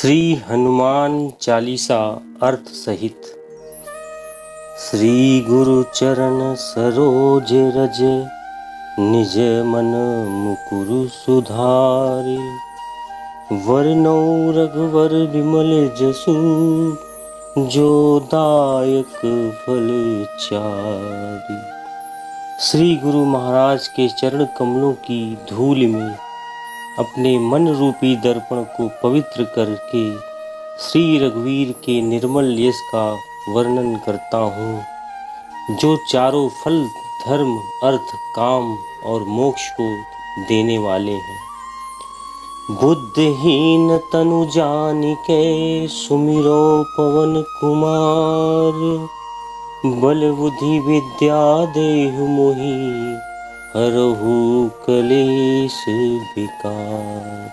श्री हनुमान चालीसा अर्थ सहित। श्री गुरु चरण सरोज रज, निज मन मुकुरु सुधारि। वरनौ रघुवर विमल जसु, जो दायक फल चारि। श्री गुरु महाराज के चरण कमलों की धूल में अपने मन रूपी दर्पण को पवित्र करके श्री रघुवीर के निर्मल यश का वर्णन करता हूँ, जो चारों फल धर्म अर्थ काम और मोक्ष को देने वाले हैं। बुद्धिहीन तनु जानिके, सुमिरो पवन कुमार। बल बुद्धि विद्या देहु मोहि, हरहु कलेश विकार।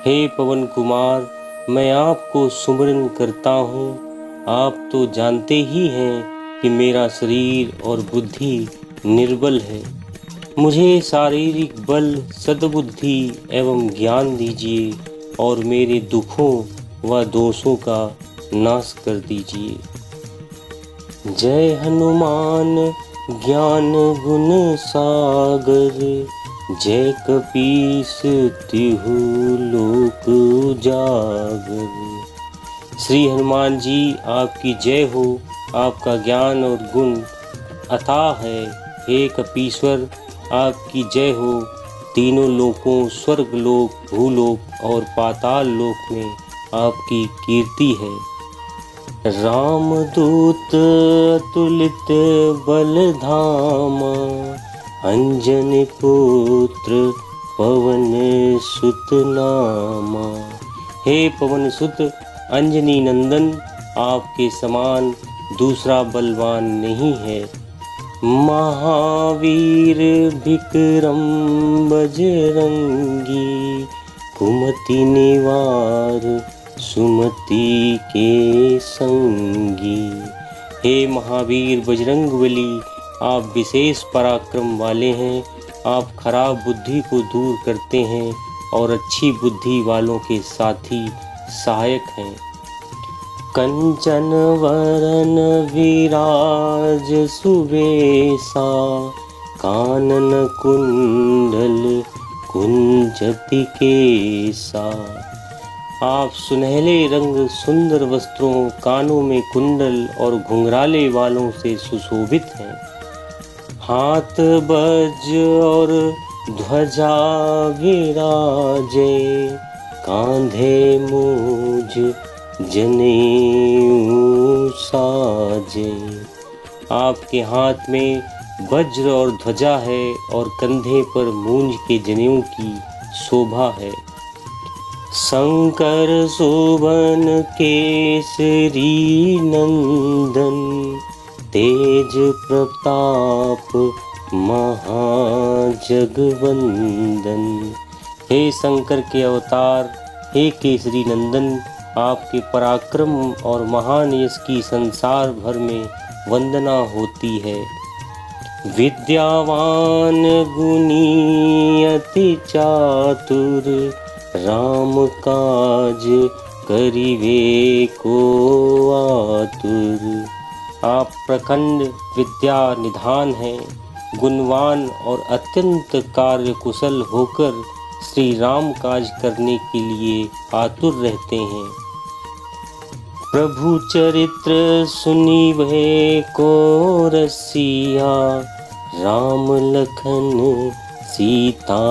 हे पवन कुमार, मैं आपको सुमिरन करता हूँ। आप तो जानते ही हैं कि मेरा शरीर और बुद्धि निर्बल है। मुझे शारीरिक बल, सद्बुद्धि एवं ज्ञान दीजिए और मेरे दुखों व दोषों का नाश कर दीजिए। जय हनुमान ज्ञान गुण सागर, जय कपीस तिहु लोक उजागर। श्री हनुमान जी आपकी जय हो। आपका ज्ञान और गुण अथाह है। हे कपीश्वर आपकी जय हो। तीनों लोकों स्वर्ग लोक, भूलोक और पाताल लोक में आपकी कीर्ति है। रामदूत अतुलित बल धामा, अंजनी पुत्र पवन सुत नामा। हे पवन सुत अंजनी नंदन, आपके समान दूसरा बलवान नहीं है। महावीर विक्रम बजरंगी, कुमति निवार सुमति के संगी। हे महावीर बजरंगबली, आप विशेष पराक्रम वाले हैं। आप खराब बुद्धि को दूर करते हैं और अच्छी बुद्धि वालों के साथी सहायक हैं। कंचन वरन विराज सुबेसा, कानन कुंडल कुंजति केसा। आप सुनहले रंग सुंदर वस्त्रों, कानों में कुंडल और घुंघराले वालों से सुशोभित हैं। हाथ बज और ध्वजा विराजे, कांधे मूज जनेऊ साजे। आपके हाथ में वज्र और ध्वजा है और कंधे पर मूंज के जनेऊ की शोभा है। शंकर शोभन केसरी नंदन, तेज प्रताप महाजगवंदन। हे शंकर के अवतार, हे केसरी नंदन, आपके पराक्रम और महान यश की संसार भर में वंदना होती है। विद्यावान गुणी अति चातुर, राम काज करिवे को आतुर। आप प्रखंड विद्या निधान हैं। गुणवान और अत्यंत कार्य कुशल होकर श्री राम काज करने के लिए आतुर रहते हैं। प्रभु चरित्र सुनिवे को रसिया, राम लखन सीता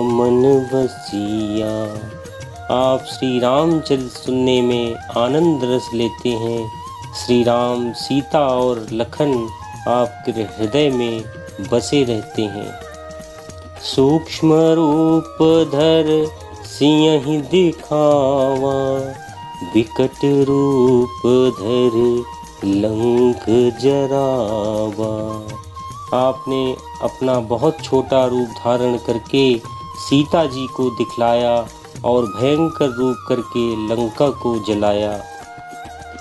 मन बसिया। आप श्री रामचरित सुनने में आनंद रस लेते हैं। श्री राम, सीता और लखन आपके हृदय में बसे रहते हैं। सूक्ष्म रूप धर सिंह दिखावा, विकट रूप धर लंक जरावा। आपने अपना बहुत छोटा रूप धारण करके सीता जी को दिखलाया और भयंकर रूप करके लंका को जलाया।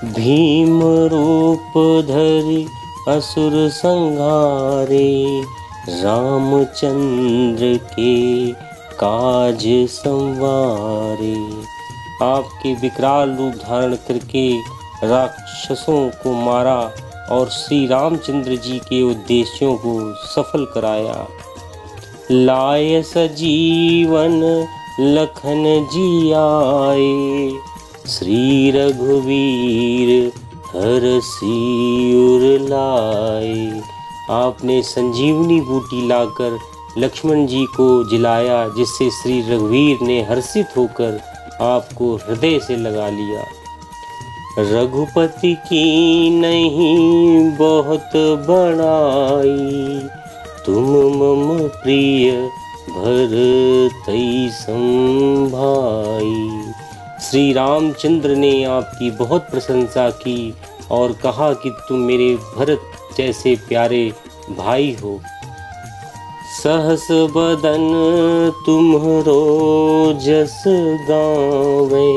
भीम रूप धरि असुर संहारे, रामचंद्र के काज संवारे। आपके विकराल रूप धारण करके राक्षसों को मारा और श्री रामचंद्र जी के उद्देश्यों को सफल कराया। लाय सजीवन लखन जी आए, श्री रघुवीर हरषि उर लाए। आपने संजीवनी बूटी लाकर लक्ष्मण जी को जिलाया, जिससे श्री रघुवीर ने हर्षित होकर आपको हृदय से लगा लिया। रघुपति की नहीं बहुत बड़ाई, तुम मम प्रिय भरतई संभाई। श्री रामचंद्र ने आपकी बहुत प्रशंसा की और कहा कि तुम मेरे भरत जैसे प्यारे भाई हो। सहस बदन तुम्हरो जस गावे,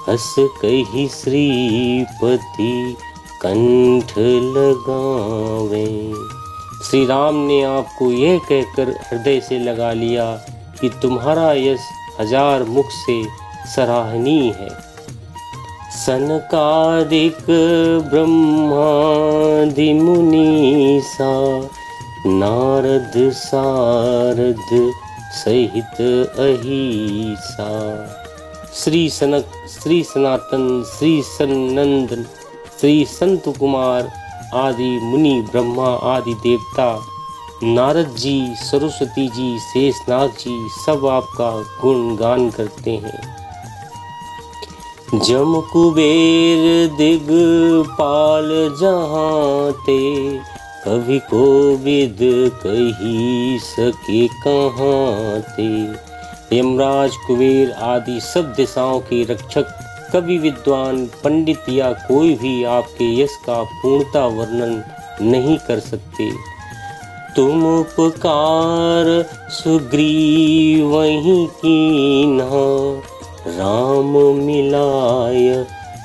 हस कहि श्रीपति कंठ लगावे। श्री राम ने आपको यह कहकर हृदय से लगा लिया कि तुम्हारा यश 1000 मुख से सराहनीय है। सनकादिक ब्रह्मादि मुनीसा, नारद सारद सहित अहिसा। श्री सनक, श्री सनातन, श्री सनंदन, श्री संत कुमार आदि मुनि, ब्रह्मा आदि देवता, नारद जी, सरस्वती जी, शेषनाग जी सब आपका गुणगान करते हैं। जम कुबेर दिगपाल जहाँ ते, कवि कोविद कही सके कहाँ ते। यमराज, कुबेर आदि सब दिशाओं के रक्षक, कवि, विद्वान, पंडित या कोई भी आपके यश का पूर्णता वर्णन नहीं कर सकते। तुम उपकार सुग्रीवहि कीन्हा, राम मिलाय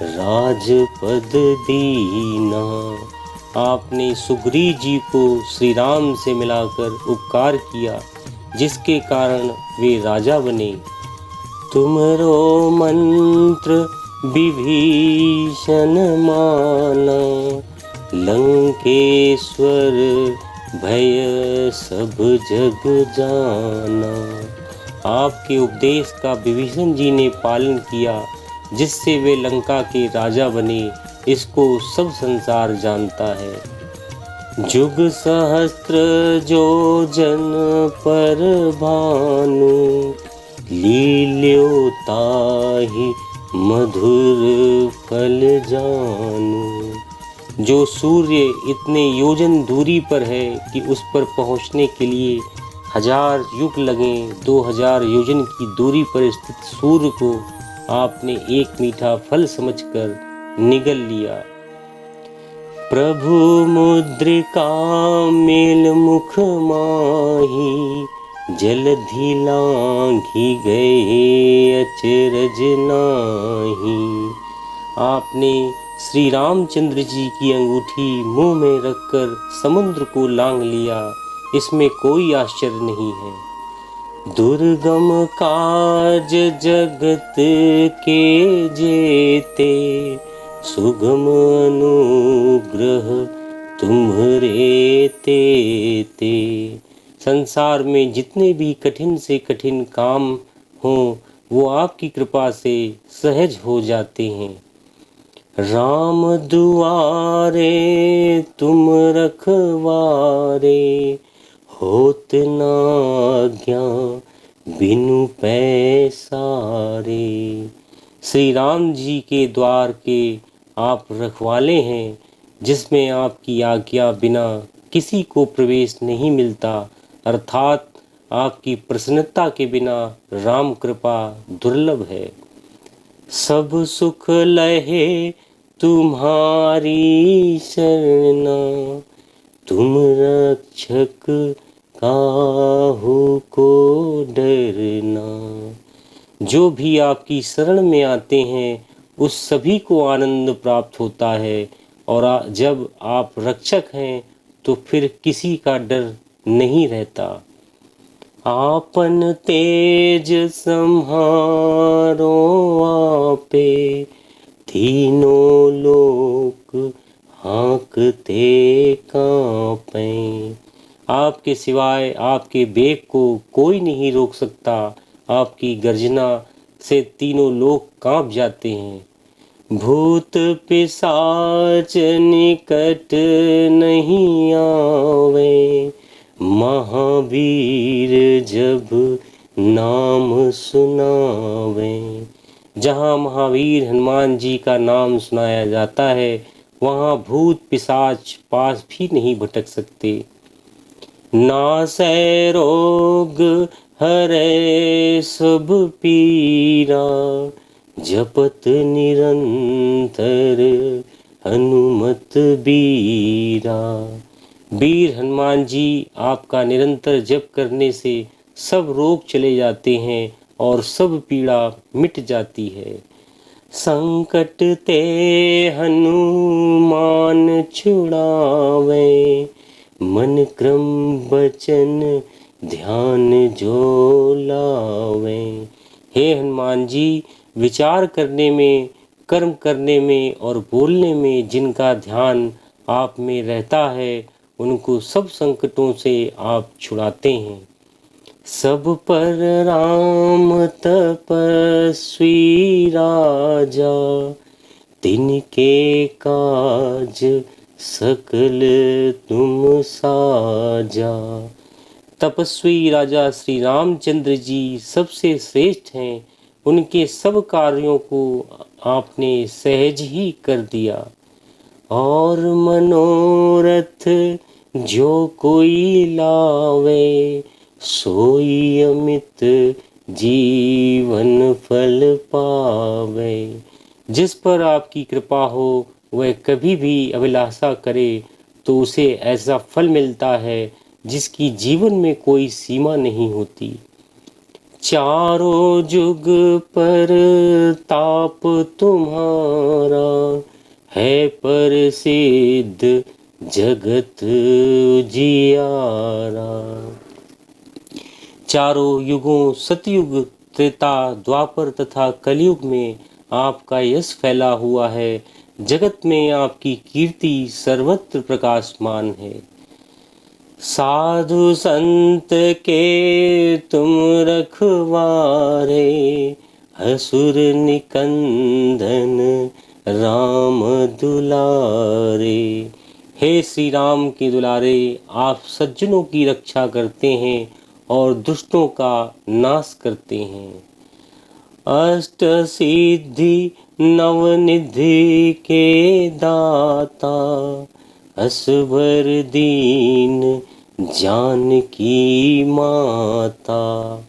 राजपद दीना। आपने सुग्रीव जी को श्री राम से मिलाकर उपकार किया, जिसके कारण वे राजा बने। तुमरो मंत्र विभीषण माना, लंकेश्वर भय सब जग जाना। आपके उपदेश का विभीषण जी ने पालन किया, जिससे वे लंका के राजा बने। इसको सब संसार जानता है। जुग सहस्त्र जो जन पर भानु, लील्यो ताहि मधुर फल जानू। जो सूर्य इतने योजन दूरी पर है कि उस पर पहुँचने के लिए 1000 युग लगें, 2000 योजन की दूरी पर स्थित सूर्य को आपने एक मीठा फल समझकर निगल लिया। प्रभु मुद्रिका मेल मुख माही, जलधि लांघि गए अचरज नाही। आपने श्री रामचंद्र जी की अंगूठी मुंह में रखकर समुद्र को लांघ लिया, इसमें कोई आश्चर्य नहीं है। दुर्गम काज जगत के जेते, सुगम अनुग्रह तुम्हरे तेते। संसार में जितने भी कठिन से कठिन काम हों, वो आपकी कृपा से सहज हो जाते हैं। राम दुआरे तुम रखवारे, होत न आज्ञा बिनु पैसारे। श्री राम जी के द्वार के आप रखवाले हैं, जिसमें आपकी आज्ञा बिना किसी को प्रवेश नहीं मिलता, अर्थात आपकी प्रसन्नता के बिना राम कृपा दुर्लभ है। सब सुख लहे तुम्हारी शरणा, तुम रक्षक काहू को डरना। जो भी आपकी शरण में आते हैं उस सभी को आनंद प्राप्त होता है, और जब आप रक्षक हैं तो फिर किसी का डर नहीं रहता। आपन तेज सम्हारो तीनों लोक हाँकते कांपे। आपके सिवाय आपके बेग को कोई नहीं रोक सकता। आपकी गर्जना से तीनों लोग कांप जाते हैं। भूत पिशाच निकट नहीं आवे, महावीर जब नाम सुनावे। जहाँ महावीर हनुमान जी का नाम सुनाया जाता है, वहाँ भूत पिशाच पास भी नहीं भटक सकते। नासै रोग हरै सब पीरा, जपत निरंतर हनुमत बीरा। वीर हनुमान जी, आपका निरंतर जप करने से सब रोग चले जाते हैं और सब पीड़ा मिट जाती है। संकट ते हनुमान छुड़ावे, मन क्रम बचन ध्यान जो लावे। हे हनुमान जी, विचार करने में, कर्म करने में और बोलने में जिनका ध्यान आप में रहता है, उनको सब संकटों से आप छुड़ाते हैं। सब पर राम तपस्वी राजा, तिनके काज सकल तुम साजा। तपस्वी राजा श्री रामचंद्र जी सबसे श्रेष्ठ हैं। उनके सब कार्यों को आपने सहज ही कर दिया। और मनोरथ जो कोई लावे, सोई अमित जीवन फल पावे। जिस पर आपकी कृपा हो, वह कभी भी अभिलाषा करे तो उसे ऐसा फल मिलता है जिसकी जीवन में कोई सीमा नहीं होती। चारों जुग पर ताप तुम्हारा, है प्रसिद्ध जगत जियारा। चारों युगों सतयुग, त्रेता, द्वापर तथा कलयुग में आपका यश फैला हुआ है। जगत में आपकी कीर्ति सर्वत्र प्रकाशमान है। साधु संत के तुम रखवारे, असुर निकंदन राम दुलारे। हे श्री राम के दुलारे, आप सज्जनों की रक्षा करते हैं और दुष्टों का नाश करते हैं। अष्ट सिद्धि नवनिधि के दाता, असबर दीन जानकी माता।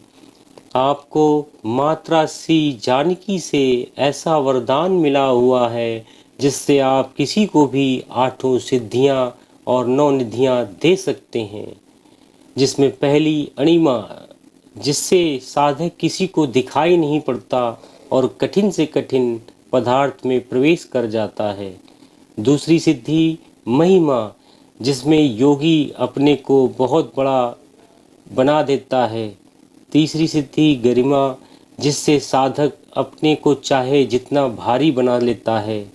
आपको मात्रा सी जानकी से ऐसा वरदान मिला हुआ है जिससे आप किसी को भी आठों सिद्धियां और 9 निधियां दे सकते हैं। जिसमें पहली अणिमा, जिससे साधक किसी को दिखाई नहीं पड़ता और कठिन से कठिन पदार्थ में प्रवेश कर जाता है। दूसरी सिद्धि महिमा, जिसमें योगी अपने को बहुत बड़ा बना देता है। तीसरी सिद्धि गरिमा, जिससे साधक अपने को चाहे जितना भारी बना लेता है।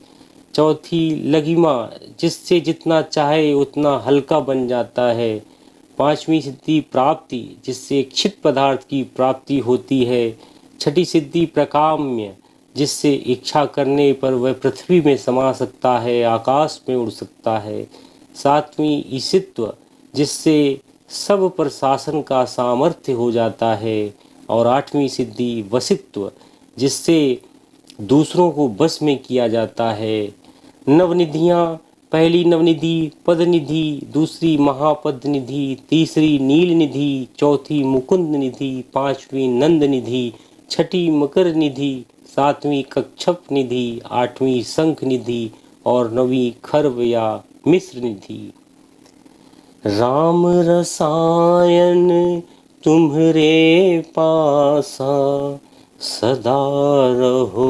चौथी लघिमा, जिससे जितना चाहे उतना हल्का बन जाता है। पांचवी सिद्धि प्राप्ति, जिससे इच्छित पदार्थ की प्राप्ति होती है। छठी सिद्धि प्रकाम्य, जिससे इच्छा करने पर वह पृथ्वी में समा सकता है, आकाश में उड़ सकता है। सातवीं ईशित्व, जिससे सब पर शासन का सामर्थ्य हो जाता है। और आठवीं सिद्धि वशित्व, जिससे दूसरों को बस में किया जाता है। नवनिधियाँ, पहली नवनिधि पदनिधि, दूसरी महापद निधि, तीसरी नील निधि, चौथी मुकुंद निधि, पांचवी नंद निधि, छठी मकर निधि, सातवीं कच्छप निधि, आठवीं शंख निधि और नवीं खर्व या मिश्र निधि। राम रसायन तुम्हरे पासा, सदा रहो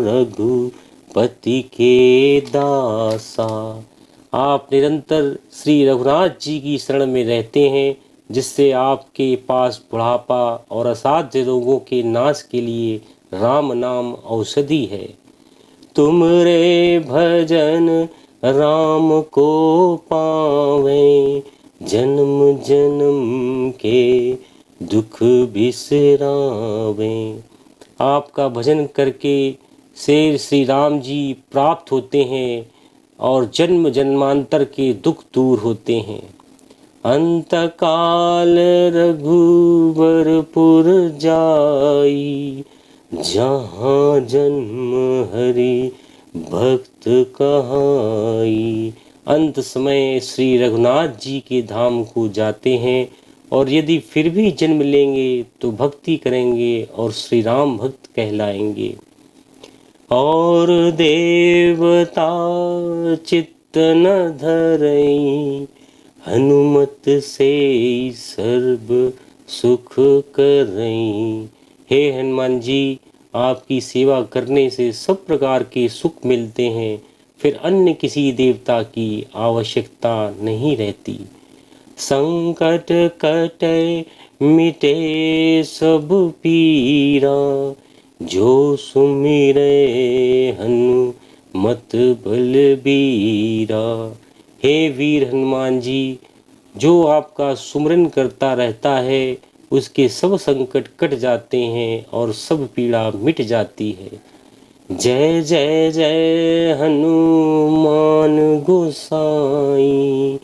रघुपति के दासा। आप निरंतर श्री रघुनाथ जी की शरण में रहते हैं, जिससे आपके पास बुढ़ापा और असाध्य रोगों के नाश के लिए राम नाम औषधि है। तुमरे भजन राम को पावे, जन्म जन्म के दुख बिसरावे। आपका भजन करके शेर श्री राम जी प्राप्त होते हैं और जन्म जन्मांतर के दुख दूर होते हैं। अंतकाल रघुबरपुर जाई, जहाँ जन्म हरि भक्त कहाई। अंत समय श्री रघुनाथ जी के धाम को जाते हैं और यदि फिर भी जन्म लेंगे तो भक्ति करेंगे और श्री राम भक्त कहलाएंगे। और देवता चित्त न धरई, हनुमत से सर्व सुख करई। हे हनुमान जी, आपकी सेवा करने से सब प्रकार के सुख मिलते हैं, फिर अन्य किसी देवता की आवश्यकता नहीं रहती। संकट कटे मिटे सब पीरा, जो सुमिरे हनुमत बलबीरा। हे वीर हनुमान जी, जो आपका सुमरन करता रहता है उसके सब संकट कट जाते हैं और सब पीड़ा मिट जाती है। जय जय जय हनुमान गोसाई,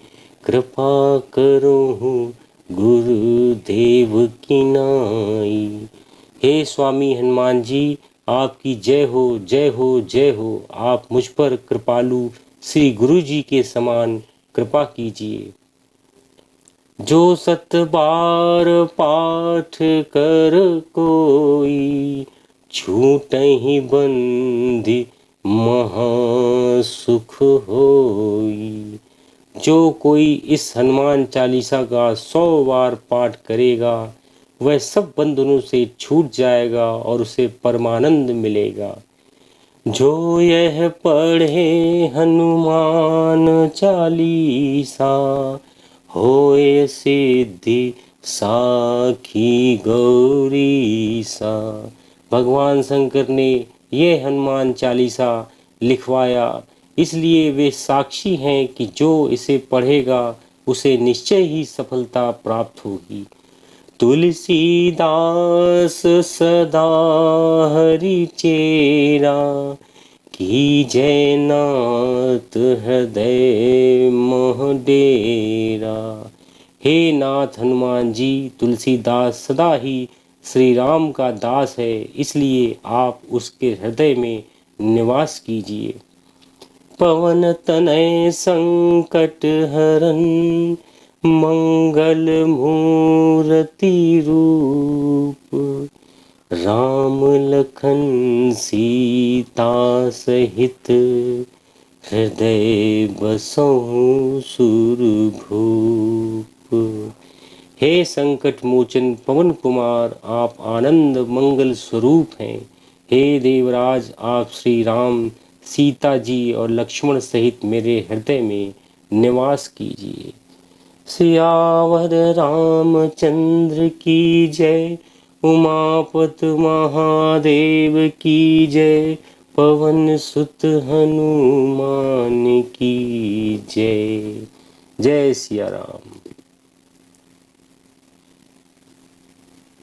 कृपा करो गुरुदेव की नाई। हे स्वामी हनुमान जी, आपकी जय हो जय हो जय हो। आप मुझ पर कृपालु श्री गुरु जी के समान कृपा कीजिए। जो 7 बार पाठ कर कोई, छूटहि बंदी महासुख होई। जो कोई इस हनुमान चालीसा का 100 बार पाठ करेगा वह सब बंधनों से छूट जाएगा और उसे परमानंद मिलेगा। जो यह पढ़े हनुमान चालीसा, होए सिद्धि साखी गौरीसा। भगवान शंकर ने यह हनुमान चालीसा लिखवाया, इसलिए वे साक्षी हैं कि जो इसे पढ़ेगा उसे निश्चय ही सफलता प्राप्त होगी। तुलसीदास सदा हरि चेरा, कीजय नाथ हृदय मोह डेरा। हे नाथ हनुमान जी, तुलसीदास सदा ही श्री राम का दास है, इसलिए आप उसके हृदय में निवास कीजिए। पवन तनय संकट हरन, मंगल मूर्ति रूप। राम लखन सीता सहित, हृदय बसहु सुरभूप। हे संकट मोचन पवन कुमार, आप आनंद मंगल स्वरूप हैं। हे देवराज, आप श्री राम, सीता जी और लक्ष्मण सहित मेरे हृदय में निवास कीजिए। सियावर रामचंद्र की जय, उमापत महादेव की जय, पवन सुत हनुमान की जय। जय सिया राम।